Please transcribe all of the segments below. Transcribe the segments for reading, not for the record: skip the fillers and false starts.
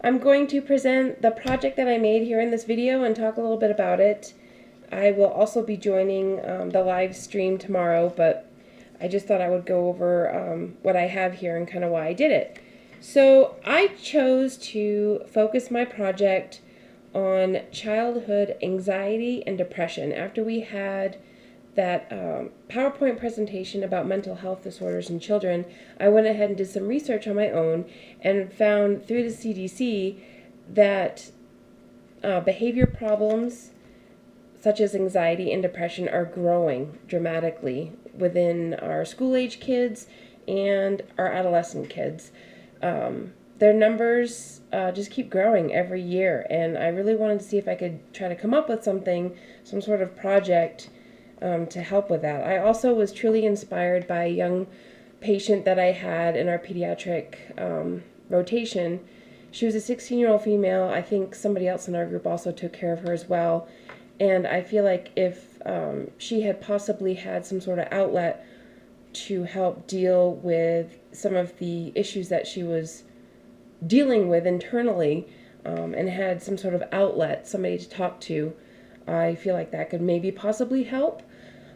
I'm going to present the project that I made here in this video and talk a little bit about it. I will also be joining the live stream tomorrow, but I just thought I would go over what I have here and kind of why I did it. So I chose to focus my project on childhood anxiety and depression. After we had that PowerPoint presentation about mental health disorders in children, I went ahead and did some research on my own and found through the CDC that behavior problems such as anxiety and depression are growing dramatically within our school-age kids and our adolescent kids. Their numbers just keep growing every year, and I really wanted to see if I could try to come up with something, some sort of project to help with that. I also was truly inspired by a young patient that I had in our pediatric rotation. She was a 16-year-old female. I think somebody else in our group also took care of her as well. And I feel like if she had possibly had some sort of outlet to help deal with some of the issues that she was dealing with internally and had some sort of outlet, somebody to talk to, I feel like that could maybe possibly help.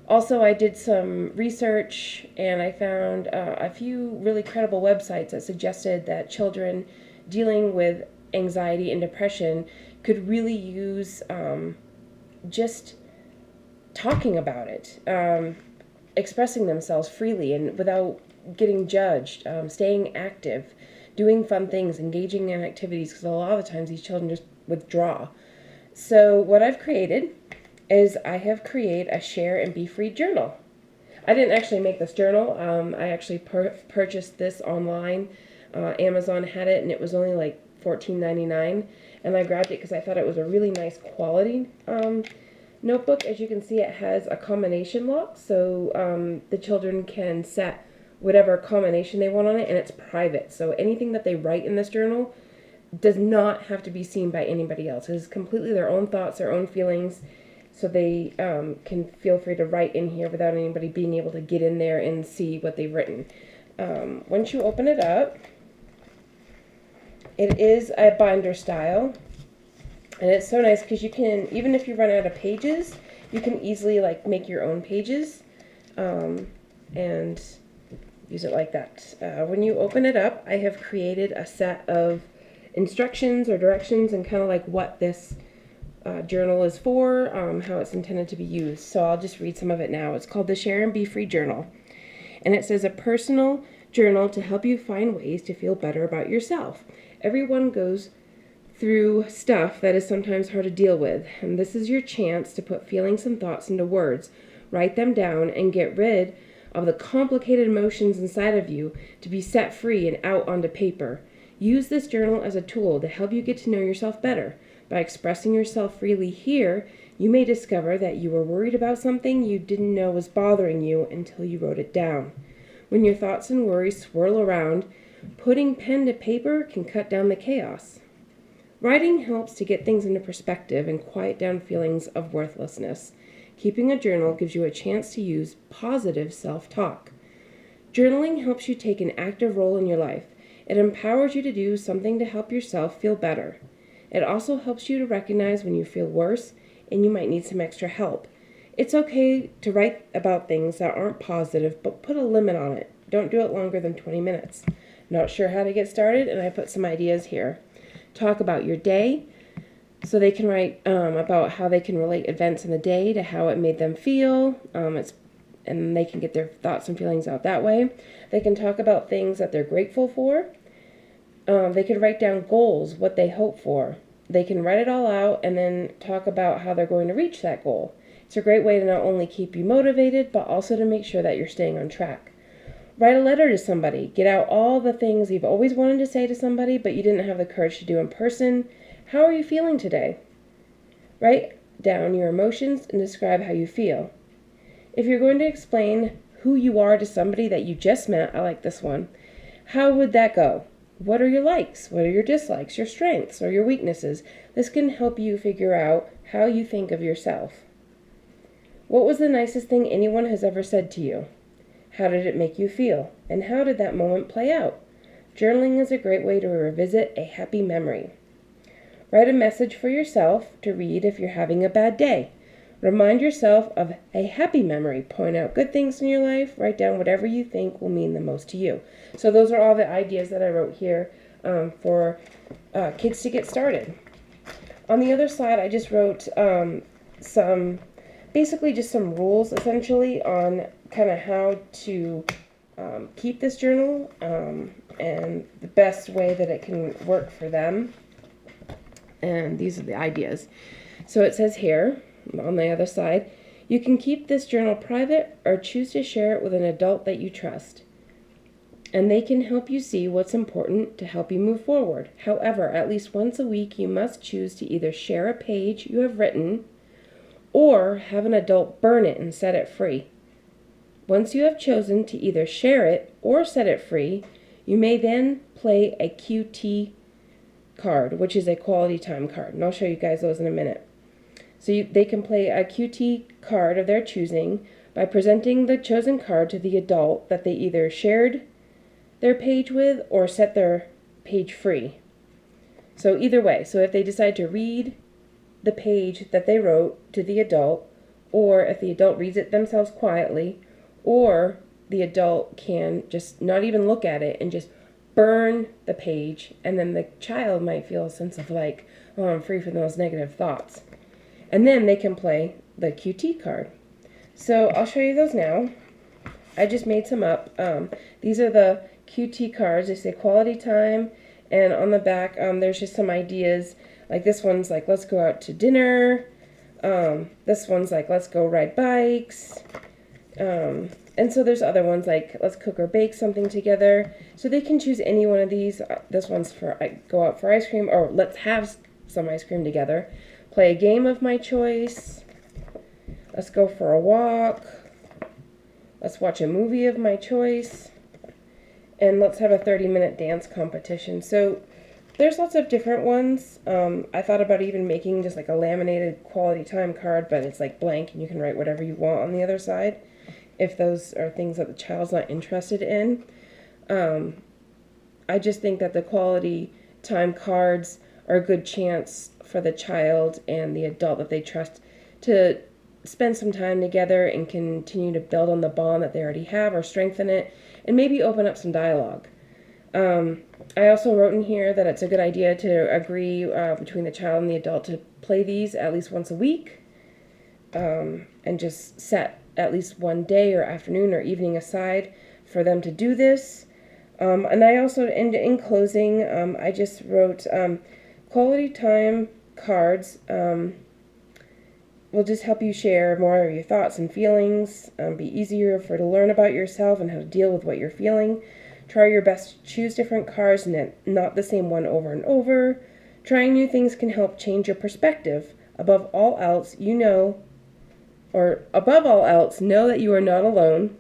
Also, I did some research and I found a few really credible websites that suggested that children dealing with anxiety and depression could really use just talking about it, expressing themselves freely and without getting judged, staying active, doing fun things, engaging in activities, because a lot of the times these children just withdraw. So what I've created is I have created a Share and Be Free journal. I didn't actually make this journal. I actually purchased this online. Amazon had it, and it was only like $14.99, and I grabbed it because I thought it was a really nice quality notebook. As you can see, it has a combination lock, so the children can set whatever combination they want on it, and it's private. So anything that they write in this journal does not have to be seen by anybody else. It is completely their own thoughts, their own feelings, so they can feel free to write in here without anybody being able to get in there and see what they've written. Once you open it up, it is a binder style, and it's so nice because you can, even if you run out of pages, you can easily like make your own pages and use it like that. When you open it up, I have created a set of instructions or directions and kind of like what this journal is for, how it's intended to be used. So I'll just read some of it now. It's called the Share and Be Free Journal, and it says a personal journal to help you find ways to feel better about yourself. Everyone goes through stuff that is sometimes hard to deal with, and this is your chance to put feelings and thoughts into words, write them down, and get rid of the complicated emotions inside of you to be set free and out onto paper. Use this journal as a tool to help you get to know yourself better. By expressing yourself freely here, you may discover that you were worried about something you didn't know was bothering you until you wrote it down. When your thoughts and worries swirl around, putting pen to paper can cut down the chaos. Writing helps to get things into perspective and quiet down feelings of worthlessness. Keeping a journal gives you a chance to use positive self-talk. Journaling helps you take an active role in your life. It empowers you to do something to help yourself feel better. It also helps you to recognize when you feel worse and you might need some extra help. It's okay to write about things that aren't positive, but put a limit on it. Don't do it longer than 20 minutes. Not sure how to get started, and I put some ideas here. Talk about your day, so they can write about how they can relate events in the day to how it made them feel, and they can get their thoughts and feelings out that way. They can talk about things that they're grateful for. They can write down goals, what they hope for. They can write it all out and then talk about how they're going to reach that goal. It's a great way to not only keep you motivated, but also to make sure that you're staying on track. Write a letter to somebody. Get out all the things you've always wanted to say to somebody, but you didn't have the courage to do in person. How are you feeling today? Write down your emotions and describe how you feel. If you're going to explain who you are to somebody that you just met, I like this one, how would that go? What are your likes? What are your dislikes, your strengths, or your weaknesses? This can help you figure out how you think of yourself. What was the nicest thing anyone has ever said to you? How did it make you feel? And how did that moment play out? Journaling is a great way to revisit a happy memory. Write a message for yourself to read if you're having a bad day. Remind yourself of a happy memory. Point out good things in your life. Write down whatever you think will mean the most to you. So those are all the ideas that I wrote here for kids to get started. On the other side, I just wrote basically just some rules, essentially, on kind of how to keep this journal and the best way that it can work for them. And these are the ideas. So it says here, on the other side, you can keep this journal private or choose to share it with an adult that you trust. And they can help you see what's important to help you move forward. However, at least once a week, you must choose to either share a page you have written or have an adult burn it and set it free. Once you have chosen to either share it or set it free, you may then play a QT card, which is a quality time card. And I'll show you guys those in a minute. So they can play a QT card of their choosing by presenting the chosen card to the adult that they either shared their page with or set their page free. So either way, so if they decide to read the page that they wrote to the adult, or if the adult reads it themselves quietly, or the adult can just not even look at it and just burn the page, and then the child might feel a sense of like, oh, I'm free from those negative thoughts. And then they can play the QT card. So I'll show you those now. I just made some up. These are the QT cards. They say quality time, and on the back there's just some ideas. Like this one's like, let's go out to dinner. This one's like, let's go ride bikes. And so there's other ones like, let's cook or bake something together. So they can choose any one of these. This one's for go out for ice cream, or let's have some ice cream together. Play a game of my choice. Let's go for a walk. Let's watch a movie of my choice. And let's have a 30-minute dance competition. So there's lots of different ones. I thought about even making just like a laminated quality time card, but it's like blank and you can write whatever you want on the other side if those are things that the child's not interested in. I just think that the quality time cards are a good chance for the child and the adult that they trust to spend some time together and continue to build on the bond that they already have or strengthen it and maybe open up some dialogue. I also wrote in here that it's a good idea to agree between the child and the adult to play these at least once a week and just set at least one day or afternoon or evening aside for them to do this. And I also, in closing, I just wrote quality time cards will just help you share more of your thoughts and feelings, be easier to learn about yourself and how to deal with what you're feeling. Try your best to choose different cards and not the same one over and over. Trying new things can help change your perspective. Above all else, know that you are not alone.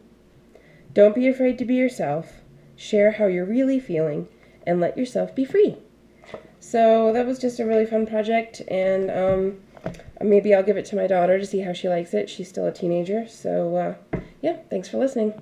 Don't be afraid to be yourself. Share how you're really feeling and let yourself be free. So that was just a really fun project, and maybe I'll give it to my daughter to see how she likes it. She's still a teenager. So yeah, thanks for listening.